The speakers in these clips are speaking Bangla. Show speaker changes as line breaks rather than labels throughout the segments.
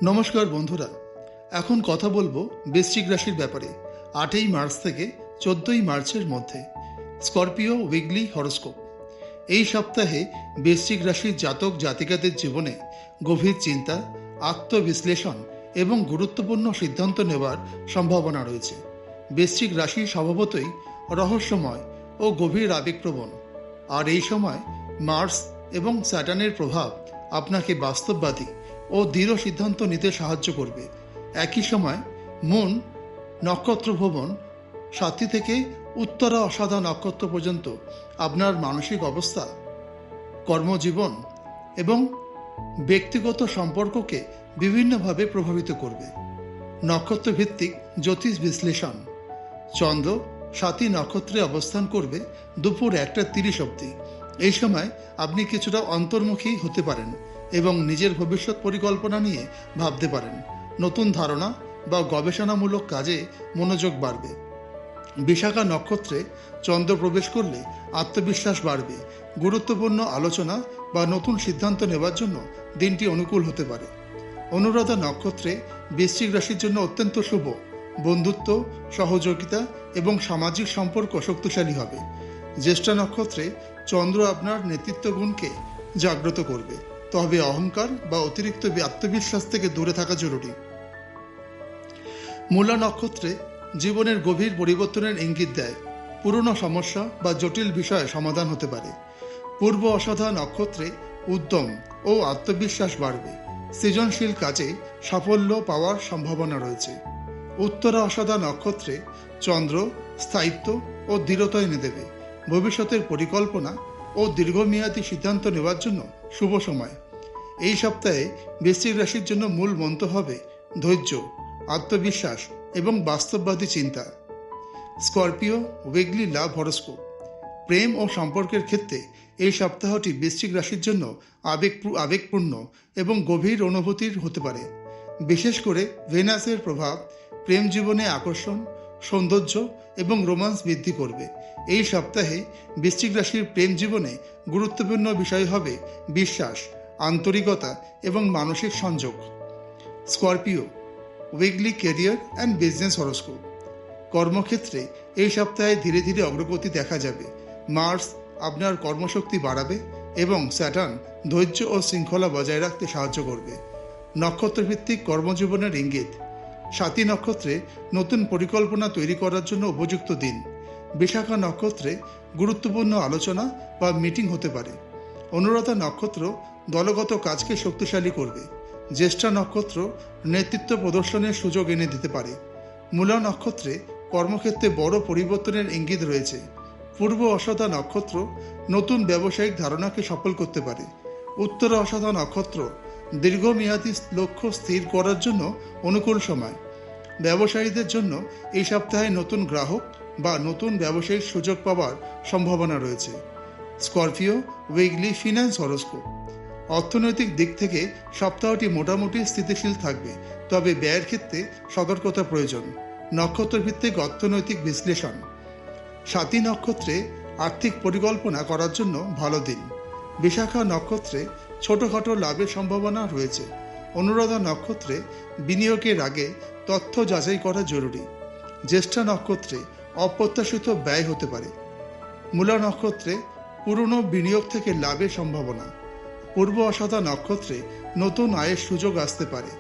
নমস্কার বন্ধুরা, এখন কথা বলবো বৃশ্চিক রাশির ব্যাপারে। 8ই মার্চ থেকে 14ই মার্চের মধ্যে স্করপিও উইকলি হরোস্কোপ। এই সপ্তাহে বৃশ্চিক রাশির জাতক জাতিকাদের জীবনে গভীর চিন্তা, আত্মবিশ্লেষণ এবং গুরুত্বপূর্ণ সিদ্ধান্ত নেওয়ার সম্ভাবনা রয়েছে। বৃশ্চিক রাশি স্বভাবতই রহস্যময় ও গভীর আবেগপ্রবণ, আর এই সময় মার্স এবং স্যাটার্নের প্রভাব আপনাকে বাস্তববাদী ও দৃঢ় সিদ্ধান্ত নিতে সাহায্য করবে। একই সময় মুন নক্ষত্র ভ্রমণ 7 থেকে উত্তরা অষাঢ়া নক্ষত্র পর্যন্ত আপনার মানসিক অবস্থা, কর্মজীবন এবং ব্যক্তিগত সম্পর্ককে বিভিন্নভাবে প্রভাবিত করবে। নক্ষত্র ভিত্তিক জ্যোতিষ বিশ্লেষণ। চন্দ্র 7ই নক্ষত্রে অবস্থান করবে দুপুর 1:30 অবধি। এই সময় আপনি কিছুটা অন্তর্মুখী হতে পারেন এবং নিজের ভবিষ্যৎ পরিকল্পনা নিয়ে ভাবতে পারেন। নতুন ধারণা বা গবেষণামূলক কাজে মনোযোগ বাড়বে। বিশাখা নক্ষত্রে চন্দ্র প্রবেশ করলে আত্মবিশ্বাস বাড়বে। গুরুত্বপূর্ণ আলোচনা বা নতুন সিদ্ধান্ত নেওয়ার জন্য দিনটি অনুকূল হতে পারে। অনুরাধা নক্ষত্রে বৃশ্চিক রাশির জন্য অত্যন্ত শুভ। বন্ধুত্ব, সহযোগিতা এবং সামাজিক সম্পর্ক শক্তিশালী হবে। জ্যেষ্ঠা নক্ষত্রে চন্দ্র আপনার নেতৃত্ব গুণকে জাগ্রত করবে, তবে অহংকার বা অতিরিক্ত আত্মবিশ্বাস থেকে দূরে থাকা জরুরি। মূলা নক্ষত্রে জীবনের গভীর পরিবর্তনের ইঙ্গিত দেয়। পুরনো সমস্যা বা জটিল বিষয়ে সমাধান হতে পারে। পূর্ব অষাঢ়া নক্ষত্রে উদ্যম ও আত্মবিশ্বাস বাড়বে। সৃজনশীল কাজে সাফল্য পাওয়ার সম্ভাবনা রয়েছে। উত্তরা অষাঢ়া নক্ষত্রে চন্দ্র স্থায়িত্ব ও দৃঢ়তা এনে দেবে। ভবিষ্যতের পরিকল্পনা ও দীর্ঘমেয়াদী সিদ্ধান্ত নেওয়ার জন্য শুভ সময়। এই সপ্তাহে বৃশ্চিক রাশির জন্য মূল মন্ত্র হবে ধৈর্য, আত্মবিশ্বাস এবং বাস্তববাদী চিন্তা। স্করপিও উইকলি লাভ হরোস্কোপ। প্রেম ও সম্পর্কের ক্ষেত্রে এই সপ্তাহটি বৃশ্চিক রাশির জন্য আবেগপূর্ণ এবং গভীর অনুভূতির হতে পারে। বিশেষ করে ভেনাসের প্রভাব প্রেম জীবনে আকর্ষণ, সৌন্দর্য এবং রোমান্স বৃদ্ধি করবে। এই সপ্তাহে বৃশ্চিক রাশির প্রেম জীবনে গুরুত্বপূর্ণ বিষয় হবে বিশ্বাস, আন্তরিকতা এবং মানসিক সংযোগ। Scorpio weekly career and business horoscope. কর্মক্ষেত্রে এই সপ্তাহে ধীরে ধীরে অগ্রগতি দেখা যাবে। মার্স আপনার কর্মশক্তি বাড়াবে এবং স্যাটার্ন ধৈর্য ও শৃঙ্খলা বজায় রাখতে সাহায্য করবে। নক্ষত্রভিত্তিক কর্মজীবনের ইঙ্গিত। 7ই নক্ষত্রে নতুন পরিকল্পনা তৈরি করার জন্য উপযুক্ত দিন। বিশাখা নক্ষত্রে গুরুত্বপূর্ণ আলোচনা বা মিটিং হতে পারে। অনুরাধা নক্ষত্র দলগত কাজকে শক্তিশালী করবে। জ্যেষ্ঠা নক্ষত্র নেতৃত্ব প্রদর্শনের সুযোগ এনে দিতে পারে। মূলা নক্ষত্রে কর্মক্ষেত্রে বড় পরিবর্তনের ইঙ্গিত রয়েছে। পূর্ব অষাঢ়া নক্ষত্র নতুন ব্যবসায়িক ধারণাকে সফল করতে পারে। উত্তর অষাঢ়া নক্ষত্র দীর্ঘমেয়াদী লক্ষ্য স্থির করার জন্য অনুকূল সময়। ব্যবসায়ীদের জন্য এই সপ্তাহে নতুন গ্রাহক বা নতুন ব্যবসায়িক সুযোগ পাওয়ার সম্ভাবনা রয়েছে। Scorpio weekly finance horoscope. অর্থনৈতিক দিক থেকে সপ্তাহটি মোটামুটি স্থিতিশীল থাকবে, তবে ব্যয়ের ক্ষেত্রে সতর্কতা প্রয়োজন। নক্ষত্রভিত্তিক অর্থনৈতিক বিশ্লেষণ। 7ই নক্ষত্রে আর্থিক পরিকল্পনা করার জন্য ভালো দিন। বিশাখা নক্ষত্রে ছোটখাটো লাভের সম্ভাবনা রয়েছে। অনুরাধা নক্ষত্রে বিনিয়োগের আগে তথ্য যাচাই করা জরুরি। জ্যেষ্ঠা নক্ষত্রে অপ্রত্যাশিত ব্যয় হতে পারে। মূলা নক্ষত্রে পুরনো বিনিয়োগ থেকে লাভের সম্ভাবনা। পূর্ব অষাঢ়া নক্ষত্রে নতুন আয়ের সুযোগ আসতে পারে।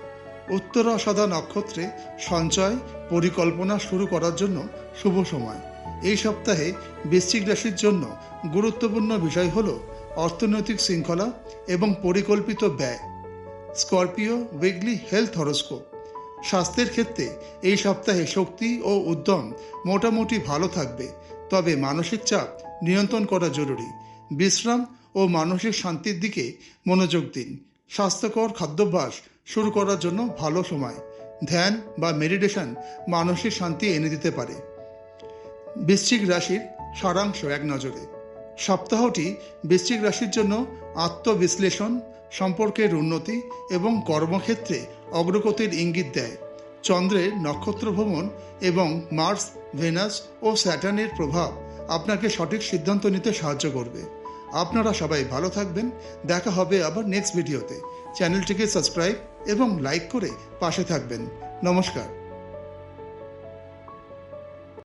উত্তর অষাঢ়া নক্ষত্রে সঞ্চয় পরিকল্পনা শুরু করার জন্য শুভ সময়। এই সপ্তাহে বৃশ্চিক রাশির জন্য গুরুত্বপূর্ণ বিষয় হল অর্থনৈতিক শৃঙ্খলা এবং পরিকল্পিত ব্যয়। Scorpio weekly health horoscope. স্বাস্থ্যের ক্ষেত্রে এই সপ্তাহে শক্তি ও উদ্যম মোটামুটি ভালো থাকবে, তবে মানসিক চাপ নিয়ন্ত্রণ করা জরুরি। বিশ্রাম ও মানসিক শান্তির দিকে মনোযোগ দিন। স্বাস্থ্যকর খাদ্যাভ্যাস শুরু করার জন্য ভালো সময়। ধ্যান বা মেডিটেশন মানসিক শান্তি এনে দিতে পারে। বৃশ্চিক রাশির সারাংশ এক নজরে। সপ্তাহটি বৃশ্চিক রাশির জন্য আত্মবিশ্লেষণ, সম্পর্কের উন্নতি এবং কর্মক্ষেত্রে অগ্রগতির ইঙ্গিত দেয়। চন্দ্রের নক্ষত্র ভ্রমণ এবং মার্স, ভেনাস ও স্যাটার্নের প্রভাব আপনাকে সঠিক সিদ্ধান্ত নিতে সাহায্য করবে। আপনারা সবাই ভালো থাকবেন। দেখা হবে আবার নেক্সট ভিডিওতে। চ্যানেলটিকে সাবস্ক্রাইব এবং লাইক করে পাশে থাকবেন। নমস্কার।